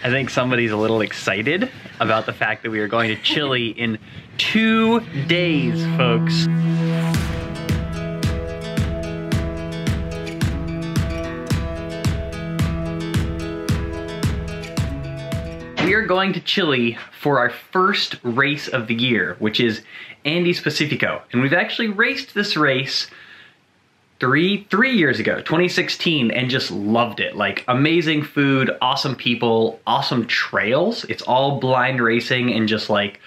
I think somebody's a little excited about the fact that we are going to Chile in 2 days, folks. We are going to Chile for our first race of the year, which is Andes Pacifico. And we've actually raced this race three years ago, 2016, and just loved it. Like, amazing food, awesome people, awesome trails. It's all blind racing and just like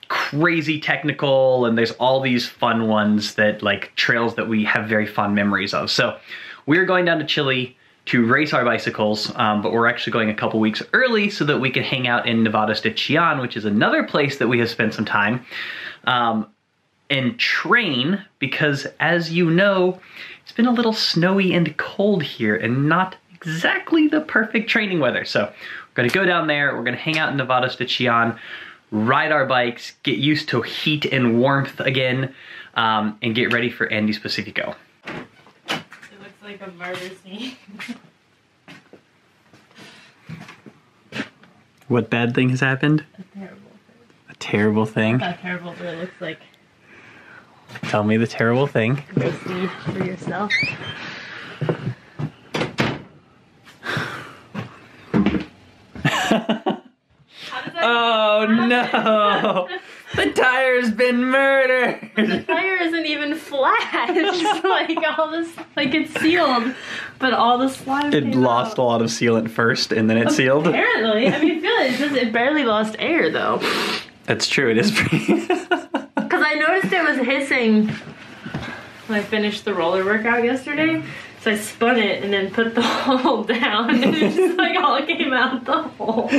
crazy technical, and there's all these fun ones that like trails that we have very fond memories of. So we're going down to Chile to race our bicycles, but we're actually going a couple weeks early so that we can hang out in Nevadas de Chillán, which is another place that we have spent some time, and train, because as you know, it's been a little snowy and cold here and not exactly the perfect training weather. So we're gonna go down there, we're gonna hang out in Nevadas de Chillán, ride our bikes, get used to heat and warmth again, and get ready for Andes Pacifico. Like a murder scene. What bad thing has happened? A terrible thing. A terrible thing? Not terrible, but it looks like. Tell me the terrible thing. Go see for yourself. Oh no! The tire's been murdered! The tire isn't even flat. It's just like all this, like it's sealed, but all the slime It lost a lot of sealant first and then it sealed? Apparently. I mean, it barely lost air though. That's true, it is pretty... Because I noticed it was hissing when I finished the roller workout yesterday. So I spun it and then put the hole down and it just like all came out the hole.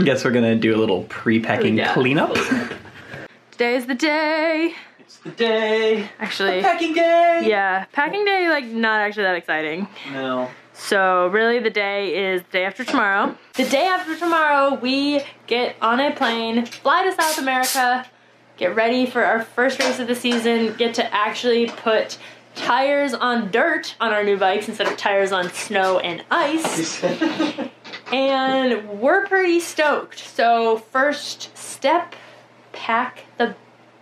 Guess we're gonna do a little pre-packing cleanup. Today's the day. It's the day. Actually. The packing day. Yeah, packing day, like not actually that exciting. No. So really the day is the day after tomorrow. The day after tomorrow, we get on a plane, fly to South America, get ready for our first race of the season, get to actually put tires on dirt on our new bikes instead of tires on snow and ice. And we're pretty stoked. So first step, pack the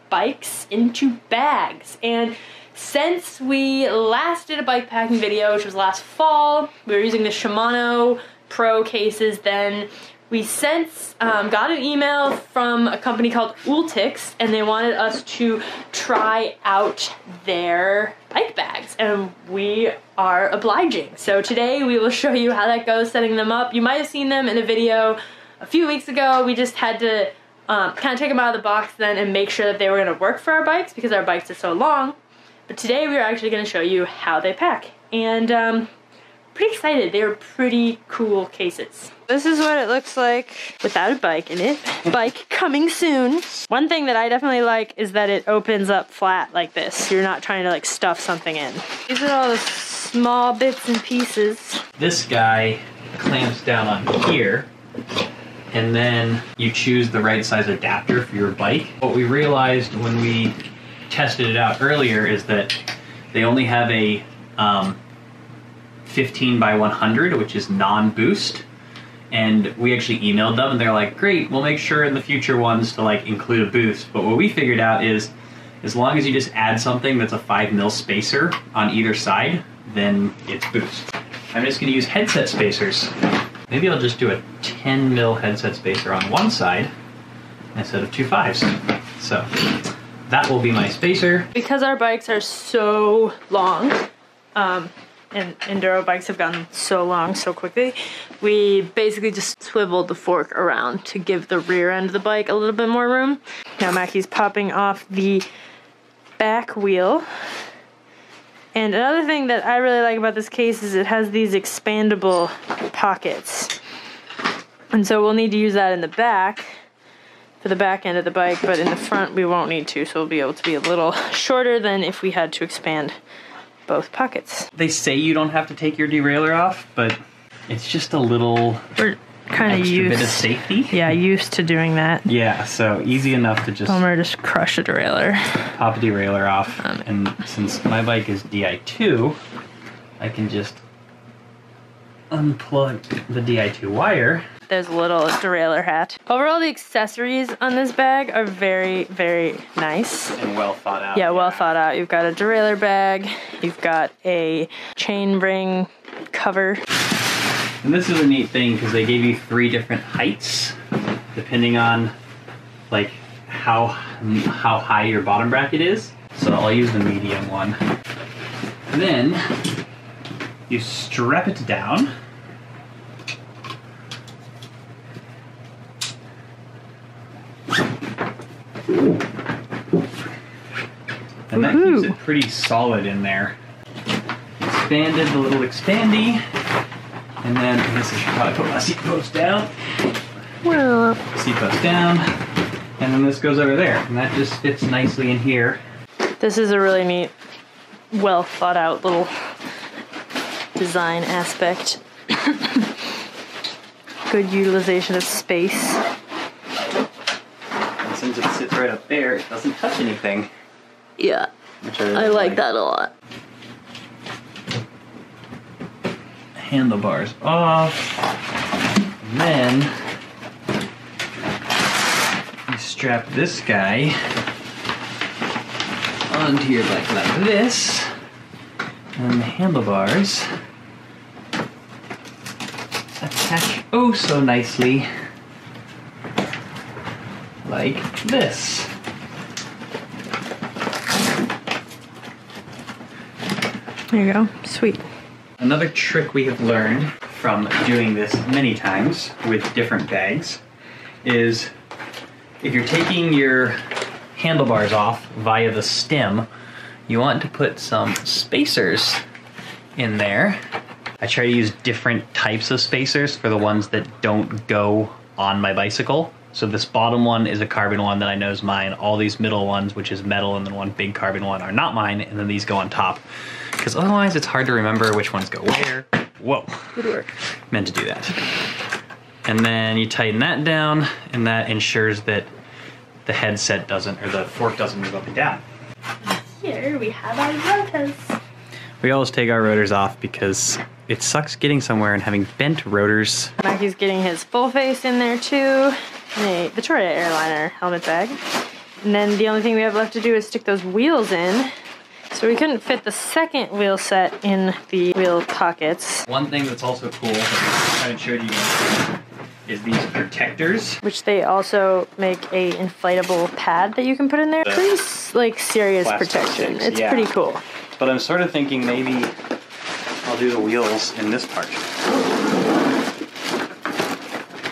bikes into bags. And since we last did a bike packing video, which was last fall, we were using the Shimano Pro cases then. We since got an email from a company called Ultix, and they wanted us to try out their bike bags, and we are obliging. So today we will show you how that goes, setting them up. You might have seen them in a video a few weeks ago. We just had to kind of take them out of the box then and make sure that they were going to work for our bikes because our bikes are so long. But today we are actually going to show you how they pack, and pretty excited. They were pretty cool cases. This is what it looks like without a bike in it. Bike coming soon. One thing that I definitely like is that it opens up flat like this. You're not trying to like stuff something in. These are all the small bits and pieces. This guy clamps down on here, and then you choose the right size adapter for your bike. What we realized when we tested it out earlier is that they only have a 15 by 100, which is non-boost. And we actually emailed them and they're like, great, we'll make sure in the future ones to like include a boost. But what we figured out is as long as you just add something that's a 5mm spacer on either side, then it's boost. I'm just gonna use headset spacers. Maybe I'll just do a 10mm headset spacer on one side instead of 2 5s. So that will be my spacer. Because our bikes are so long, and enduro bikes have gotten so long so quickly, we basically just swiveled the fork around to give the rear end of the bike a little bit more room. Now Mackie's popping off the back wheel. And another thing that I really like about this case is it has these expandable pockets. And so we'll need to use that in the back for the back end of the bike, but in the front we won't need to, so we'll be able to be a little shorter than if we had to expand both pockets. They say you don't have to take your derailleur off, but it's just a little We're kind of extra used, bit of safety. Yeah, used to doing that. Yeah, so easy enough to just Homer just crush a derailleur. pop a derailleur off. And since my bike is Di2, I can just unplug the Di2 wire. There's a little derailleur hat. Overall, the accessories on this bag are very, very nice. And well thought out. Yeah, well thought out. You've got a derailleur bag. You've got a chain ring cover. And this is a neat thing because they gave you 3 different heights depending on like how high your bottom bracket is. So I'll use the medium one. Then you strap it down. And that keeps it pretty solid in there. Expanded the little expandy. And then I guess I should probably put my seat post down. Well, Seat post down. And then this goes over there. And that just fits nicely in here. this is a really neat, well thought out little design aspect. Good utilization of space. And since it sits right up there, it doesn't touch anything. Yeah, Which I really I like that a lot. Handlebars off. And then you strap this guy onto your bike like this. And the handlebars attach oh so nicely like this. There you go, sweet. Another trick we have learned from doing this many times with different bags is if you're taking your handlebars off via the stem, you want to put some spacers in there. I try to use different types of spacers for the ones that don't go on my bicycle. So this bottom one is a carbon one that I know is mine. All these middle ones, which is metal, and then one big carbon one, are not mine, and then these go on top. Because otherwise it's hard to remember which ones go where. Whoa. Good work. Meant to do that. And then you tighten that down, and that ensures that the headset doesn't, or the fork doesn't move up and down. Here we have our rotors. We always take our rotors off because it sucks getting somewhere and having bent rotors. Mackie's getting his full face in there too. The Victoria Airliner helmet bag. And then the only thing we have left to do is stick those wheels in. So we couldn't fit the second wheel set in the wheel pockets. One thing that's also cool that I haven't showed you guys is these protectors. Which they also make a inflatable pad that you can put in there. Pretty like serious protection. Sticks, it's yeah. pretty cool. But I'm sort of thinking maybe I'll do the wheels in this part.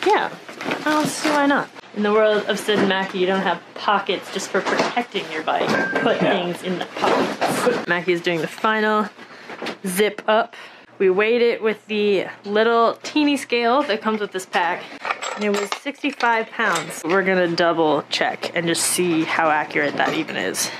Yeah, I don't see why not. In the world of Syd and Macky, you don't have pockets just for protecting your bike. Put things in the pockets. Mackie's doing the final zip up. We weighed it with the little teeny scale that comes with this pack, and it was 65 pounds. We're gonna double check and just see how accurate that even is.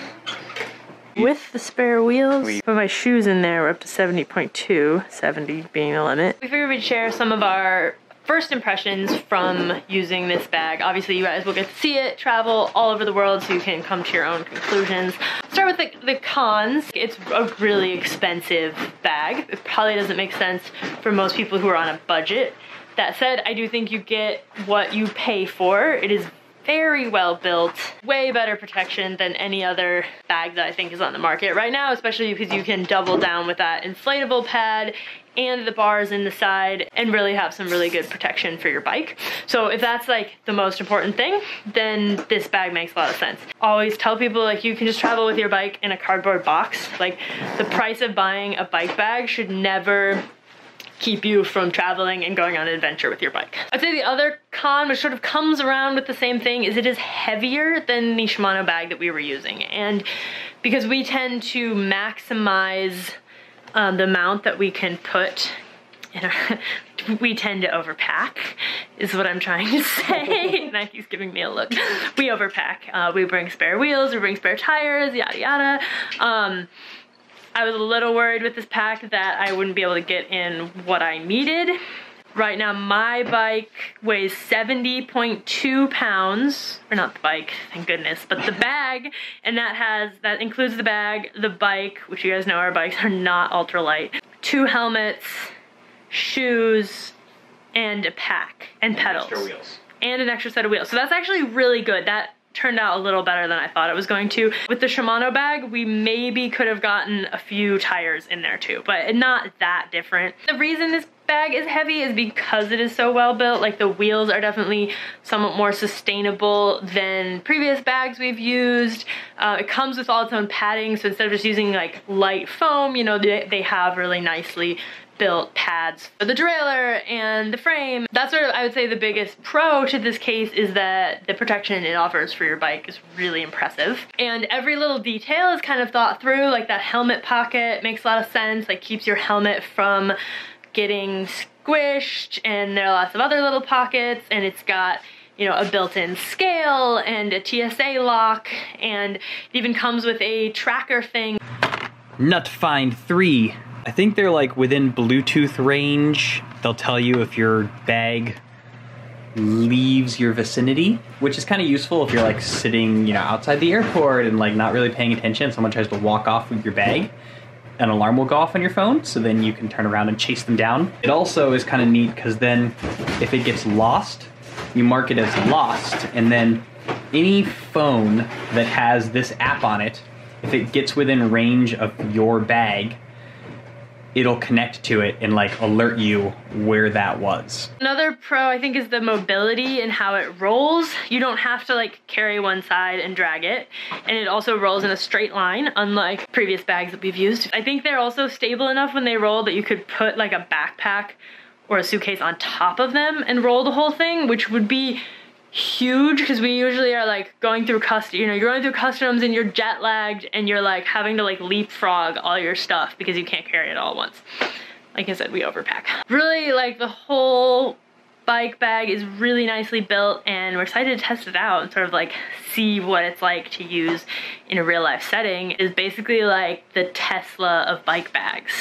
With the spare wheels, put my shoes in there, we're up to 70.2, 70 being the limit. We figured we'd share some of our first impressions from using this bag. Obviously you guys will get to see it, travel all over the world, so you can come to your own conclusions. Start with the cons. It's a really expensive bag. It probably doesn't make sense for most people who are on a budget. That said, I do think you get what you pay for. It is very well built, way better protection than any other bag that I think is on the market right now, especially because you can double down with that inflatable pad and the bars in the side and really have some really good protection for your bike. So if that's like the most important thing, then this bag makes a lot of sense. Always tell people like you can just travel with your bike in a cardboard box. Like the price of buying a bike bag should never keep you from traveling and going on an adventure with your bike. I'd say the other con, which sort of comes around with the same thing, is it is heavier than the Shimano bag that we were using. And because we tend to maximize the amount that we can put in our, we tend to overpack, is what I'm trying to say. Mackie's giving me a look. We overpack. We bring spare wheels, we bring spare tires, yada yada. I was a little worried with this pack that I wouldn't be able to get in what I needed. Right now my bike weighs 70.2 pounds, or not the bike, thank goodness, but the bag, and that includes the bag, the bike, which you guys know our bikes are not ultralight, 2 helmets, shoes, and a pack, and pedals. Extra wheels. And an extra set of wheels. So that's actually really good. That turned out a little better than I thought it was going to. With the Shimano bag, we maybe could have gotten a few tires in there too, but not that different. The reason this bag is heavy is because it is so well built. Like, the wheels are definitely somewhat more sustainable than previous bags we've used. It comes with all its own padding, so instead of just using like light foam, you know, they have really nicely built pads for the derailleur and the frame. That's sort of, I would say, the biggest pro to this case is that the protection it offers for your bike is really impressive. And every little detail is kind of thought through. Like, that helmet pocket makes a lot of sense, like keeps your helmet from getting squished, and there are lots of other little pockets, and it's got, you know, a built-in scale and a TSA lock, and it even comes with a tracker thing. Nut Find 3. I think they're like within Bluetooth range. They'll tell you if your bag leaves your vicinity, which is kind of useful if you're like sitting, you know, outside the airport and like not really paying attention. Someone tries to walk off with your bag, an alarm will go off on your phone, so then you can turn around and chase them down. It also is kind of neat because then if it gets lost, you mark it as lost, and then any phone that has this app on it, if it gets within range of your bag, it'll connect to it and like alert you where that was. Another pro, I think, is the mobility and how it rolls. You don't have to like carry one side and drag it, and it also rolls in a straight line, unlike previous bags that we've used. I think they're also stable enough when they roll that you could put like a backpack or a suitcase on top of them and roll the whole thing, which would be huge, because we usually are like going through you're going through customs and you're jet lagged and you're like having to like leapfrog all your stuff because you can't carry it all at once. Like I said, we overpack. Really, like, the whole bike bag is really nicely built, and we're excited to test it out and sort of like see what it's like to use in a real life setting. It's basically like the Tesla of bike bags.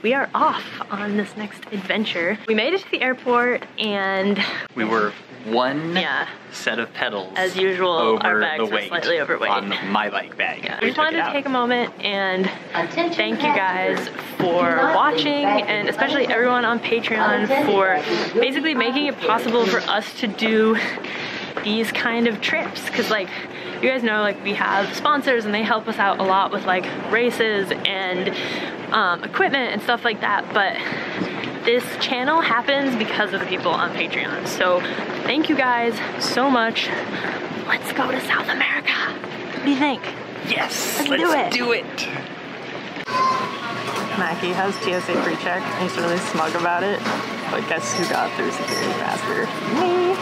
We are off on this next adventure. We made it to the airport, and we were one set of pedals as usual, over our bags the were slightly overweight on my bike bag. Yeah. We just wanted to take a moment and thank you guys for watching, and especially everyone on Patreon for basically making it possible for us to do these kind of trips, because like, you guys know, like, we have sponsors and they help us out a lot with like races and equipment and stuff like that, but this channel happens because of the people on Patreon. So thank you guys so much. Let's go to South America. What do you think? Yes, let's do it. Mackie has TSA pre-check and he's really smug about it, but guess who got through security faster? Me.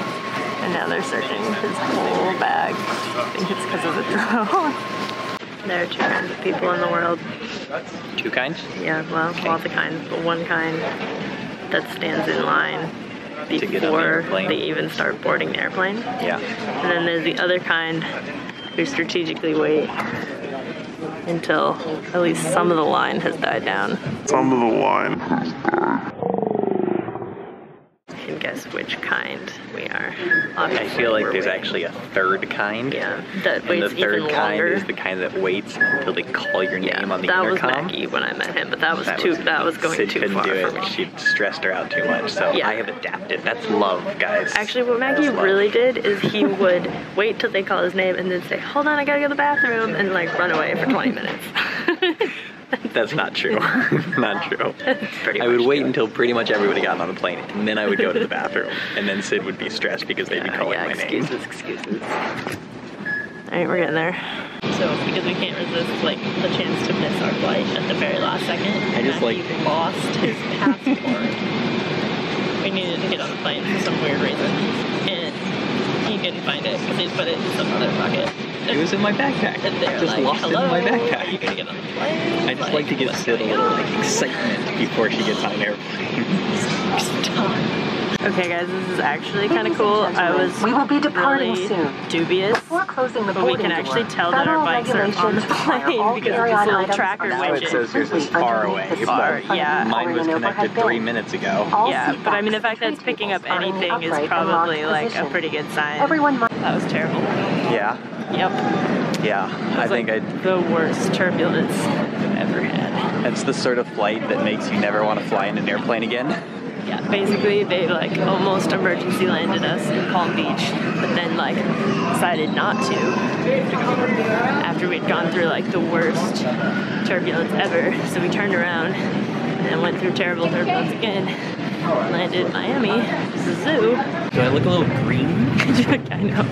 And now they're searching his whole bag. I think it's because of the drone. There are two kinds of people in the world. Two kinds? Yeah, well, lots of kinds, but one kind that stands in line before they even start boarding the airplane. Yeah. And then there's the other kind who strategically wait until at least some of the line has died down. Some of the line has died. You can guess which kind we are. I feel like there's actually a third kind. Yeah, that waits and the third even kind longer. is the kind that waits until they call your name on the that intercom. was Mackie when I met him, but that was going Sid too couldn't far do for it. me. She stressed her out too much, so Yeah. I have adapted. That's love, guys. Actually, what Mackie really did is he would wait till they call his name and then say, hold on, I gotta go to the bathroom, and like run away for 20 minutes. That's That's not true. Not true. I would wait until pretty much everybody got on the plane, and then I would go to the bathroom, and then Syd would be stressed because they'd be calling my name. Excuses. Alright, we're getting there. So, because we can't resist, like, the chance to miss our flight at the very last second, I just, like, lost his passport. We needed to get on the plane for some weird reason, and he couldn't find it because he put it in some other bucket. It was in my backpack. And they're just like, lost it in hello, my backpack. are you gonna get on the plane? I just like to give Syd a little like excitement before she gets on an airplane. Okay guys, this is actually kind of cool. I was really dubious, but we can actually tell that our bikes are on the plane because of this little tracker widget. It says yours is far away. Yeah. Mine was connected 3 minutes ago. Yeah, but I mean the fact that it's picking up anything is probably like a pretty good sign. That was terrible. Yeah? Yep. Yeah, I think the worst turbulence I've ever had. That's the sort of flight that makes you never want to fly in an airplane again. Yeah, basically they like almost emergency landed us in Palm Beach, but then like decided not to after we'd gone through like the worst turbulence ever. So we turned around and then went through terrible turbulence again. Landed in Miami, the zoo. Do I look a little green? I know.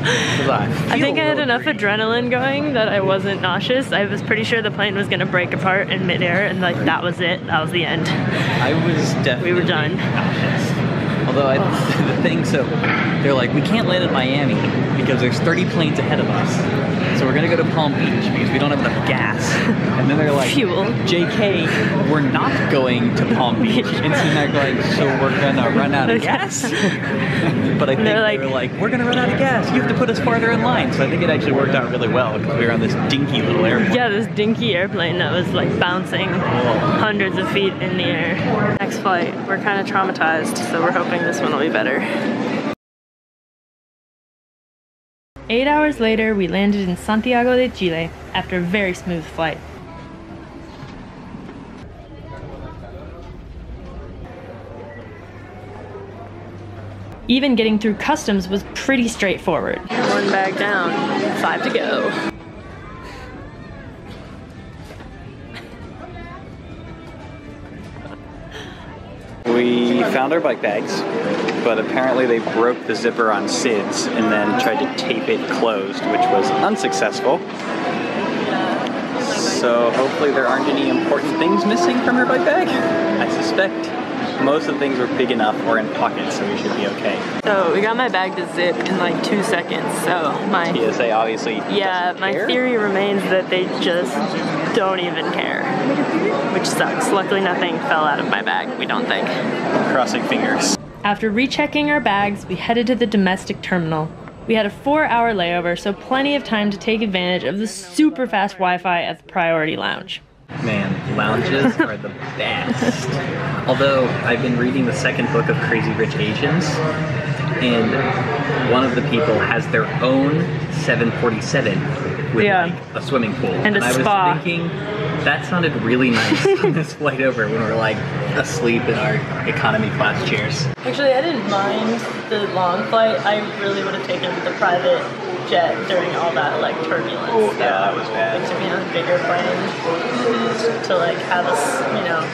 I think I had enough adrenaline going that I wasn't nauseous. I was pretty sure the plane was gonna break apart in midair, and like that was it. That was the end. I was definitely We were done. nauseous. Although the thing, so they're like, we can't land in Miami because there's 30 planes ahead of us. So we're gonna go to Palm Beach because we don't have enough gas. And then they're like, Fuel. JK, we're not going to Palm Beach. And so they're like, so we're gonna run out of gas? But I think they were like, we're gonna run out of gas. You have to put us farther in line. So I think it actually worked out really well because we were on this dinky little airplane. Yeah, this dinky airplane that was like bouncing hundreds of feet in the air. Next flight, we're kind of traumatized, so we're hoping this one will be better. 8 hours later, we landed in Santiago de Chile after a very smooth flight. Even getting through customs was pretty straightforward. 1 bag down, 5 to go. We found our bike bags, but apparently they broke the zipper on Syd's and then tried to tape it closed, which was unsuccessful. So hopefully there aren't any important things missing from your bike bag. I suspect most of the things were big enough or in pockets, so we should be okay. So we got my bag to zip in like 2 seconds, so my TSA obviously my theory remains that they just don't even care, which sucks. Luckily nothing fell out of my bag, we don't think. Crossing fingers. After rechecking our bags, we headed to the domestic terminal. We had a 4-hour layover, so plenty of time to take advantage of the super fast Wi-Fi at the Priority Lounge. Man, lounges are the best. Although I've been reading the second book of Crazy Rich Asians, and one of the people has their own 747 with like a swimming pool. And a I spa. was thinking that sounded really nice on this flight over when we're like asleep in our economy class chairs. Actually, I didn't mind the long flight. I really would have taken the private jet during all that like turbulence. Oh yeah, that was bad. Like, to be on a bigger plane, to like have us, you know,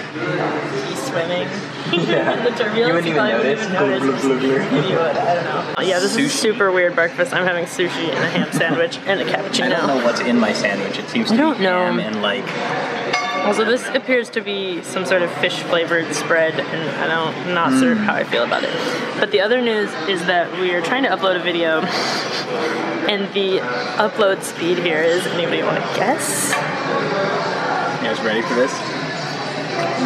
be swimming in the turbulence. You wouldn't even notice. You would, I don't know. Yeah, this is super weird breakfast. I'm having sushi and a ham sandwich and a cappuccino. I don't know what's in my sandwich. It seems to be ham and like... Also, this appears to be some sort of fish-flavored spread, and I'm not certain how I feel about it. But the other news is that we are trying to upload a video, and the upload speed here is, anybody want to guess? You guys ready for this?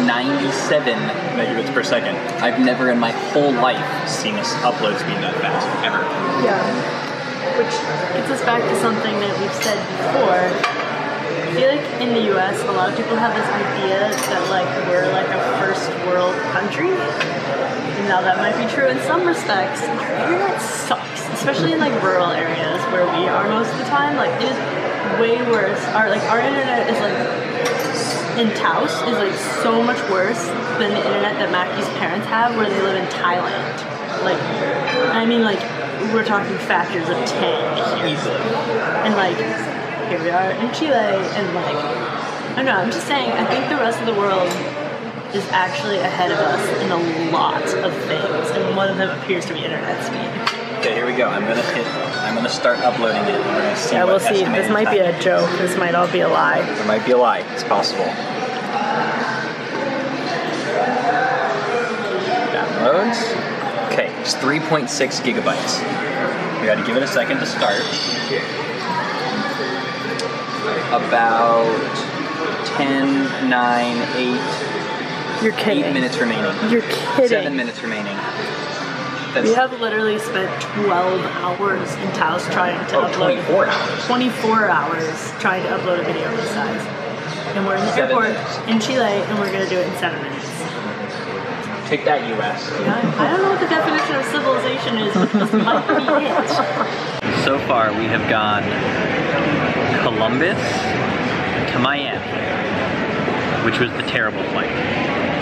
97 megabits per second. I've never in my whole life seen this upload speed that fast, ever. Yeah. Which gets us back to something that we've said before. I feel like in the US, a lot of people have this idea that like we're like a first world country. And now that might be true in some respects. Our internet sucks, especially in like rural areas where we are most of the time. Like it is way worse. Our internet is like in Taos is like so much worse than the internet that Macky's parents have where they live in Thailand. Like, I mean like we're talking factors of 10 here. Easily. And like here we are in Chile, and like I know, I'm just saying, I think the rest of the world is actually ahead of us in a lot of things, and one of them appears to be internet speed. Okay, here we go. I'm gonna start uploading it. We're gonna see. Yeah, we'll see. This might be a joke. This might all be a lie. It might be a lie. It's possible. Downloads. Okay, it's 3.6 gigabytes. We got to give it a second to start. About 10, 9, 8. You're kidding. 8 minutes remaining. You're kidding. 7 minutes remaining. We have literally spent 12 hours in Taos trying to upload. 24 hours. 24 hours trying to upload a video of this size. And we're in the 7 airport minutes. in Chile, and we're going to do it in 7 minutes. Take that, US. Yeah, I don't know what the definition of civilization is, but this might be it. So far, we have gone Columbus to Miami, which was the terrible flight.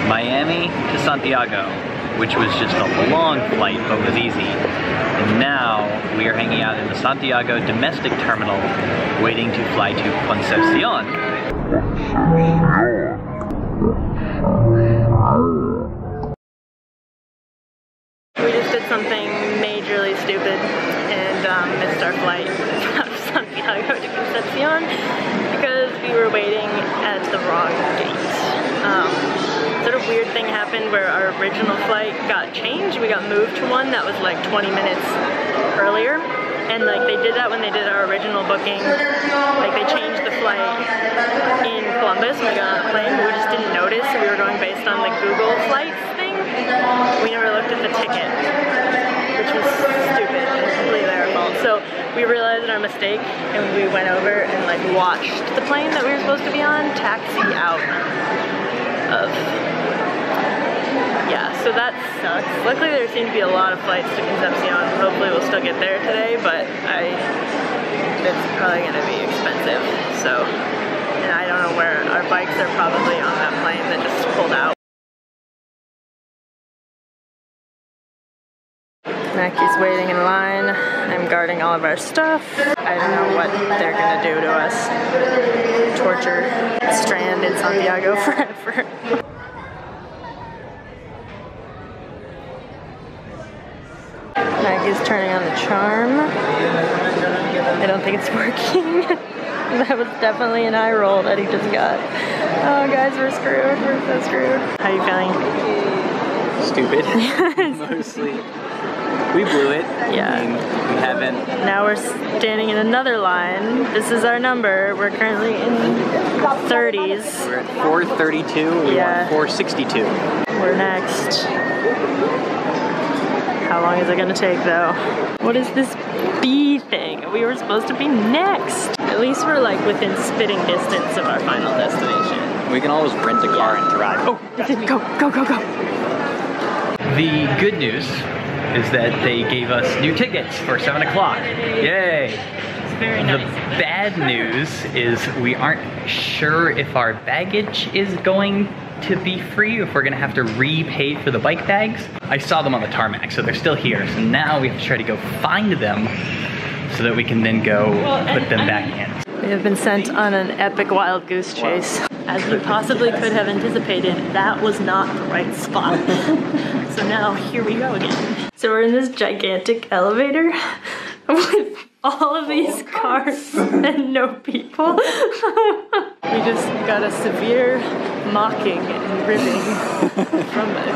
Miami to Santiago, which was just a long flight but was easy. And now we are hanging out in the Santiago domestic terminal waiting to fly to Concepcion. We just did something majorly stupid and missed our flight from Santiago to Concepcion because we were waiting at the wrong gate. Sort of weird thing happened where our original flight got changed. We got moved to one that was like 20 minutes earlier. And like they did that when they did our original booking. Like they changed the flight in Columbus when we got on the plane, but we just didn't notice. So we were going based on the Google Flights thing. We never looked at the ticket, which was stupid and completely our fault. So we realized our mistake and we went over and like watched the plane that we were supposed to be on taxi out of. Yeah, so that sucks. Luckily there seem to be a lot of flights to Concepcion. Hopefully we'll still get there today, but it's probably gonna be expensive. So, and I don't know where our bikes are, probably on that plane that just pulled out. Macky's waiting in line. I'm guarding all of our stuff. I don't know what they're gonna do to us. Torture Strand in Santiago forever. Maggie's turning on the charm. I don't think it's working. That was definitely an eye roll that he just got. Oh guys, we're screwed. We're so screwed. How are you feeling? Stupid. Mostly. We blew it. Yeah. I mean, we haven't. Now we're standing in another line. This is our number. We're currently in 30s. We're at 432. We Yeah. want 462. We're next. How long is it gonna take though? What is this B thing? We were supposed to be next. At least we're like within spitting distance of our final destination. We can always rent a car and drive. Oh, go, go, go, go. The good news is that they gave us new tickets for 7 o'clock. Yay! It's very nice. The bad news is we aren't sure if our baggage is going to be free, if we're gonna have to repay for the bike bags. I saw them on the tarmac, so they're still here. So now we have to try to go find them so that we can then go put them back in. We have been sent on an epic wild goose chase. As you possibly could have anticipated, that was not the right spot. So now, here we go again. So we're in this gigantic elevator with all of these cars and no people. We just got a severe mocking and ribbing from the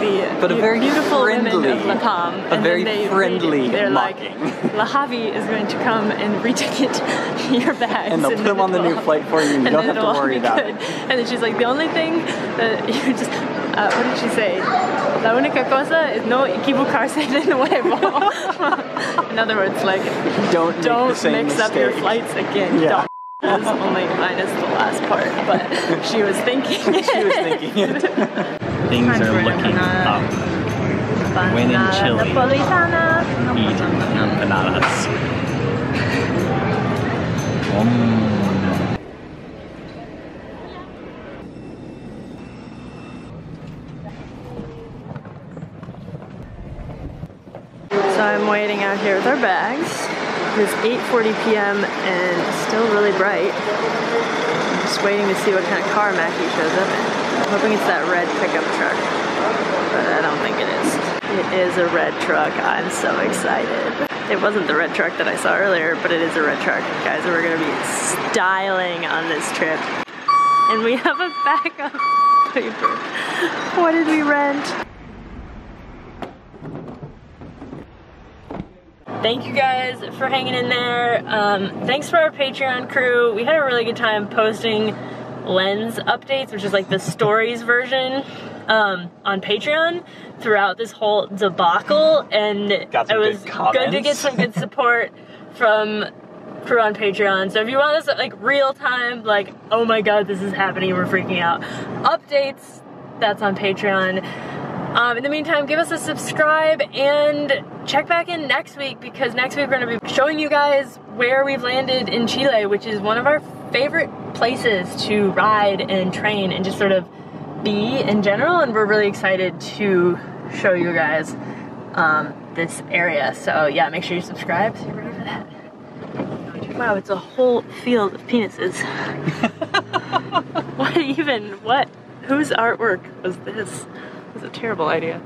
beautiful women of La Palm. A very friendly they're mocking. Like, La Javi is going to come and reticket your bags. And they'll put them on the new flight for you and you don't have to worry about it. And then she's like, the only thing that you just, what did she say? La única cosa es no equivocarse de nuevo. In other words, like, don't mix up your flights again. Yeah. Is only minus the last part, but she was thinking it. She was thinking it. Things are looking up. When in Chile, eat empanadas. So I'm waiting out here with our bags. It's 8:40 p.m. and still really bright. Just waiting to see what kind of car Mackie shows up in. I'm hoping it's that red pickup truck, but I don't think it is. It is a red truck. I'm so excited. It wasn't the red truck that I saw earlier, but it is a red truck. Guys, we're gonna be styling on this trip. And we have a backup paper. What did we rent? Thank you guys for hanging in there. Thanks for our Patreon crew. We had a really good time posting lens updates, which is like the stories version, on Patreon throughout this whole debacle, and it was good to get some good support from crew on Patreon. So if you want us like real time, like, oh my god, this is happening, we're freaking out, updates, that's on Patreon. In the meantime, give us a subscribe and check back in next week, because next week we're going to be showing you guys where we've landed in Chile, which is one of our favorite places to ride and train and just sort of be in general, and we're really excited to show you guys this area. So yeah, make sure you subscribe so you're ready for that. Wow, it's a whole field of penises. What? Whose artwork was this? It was a terrible idea.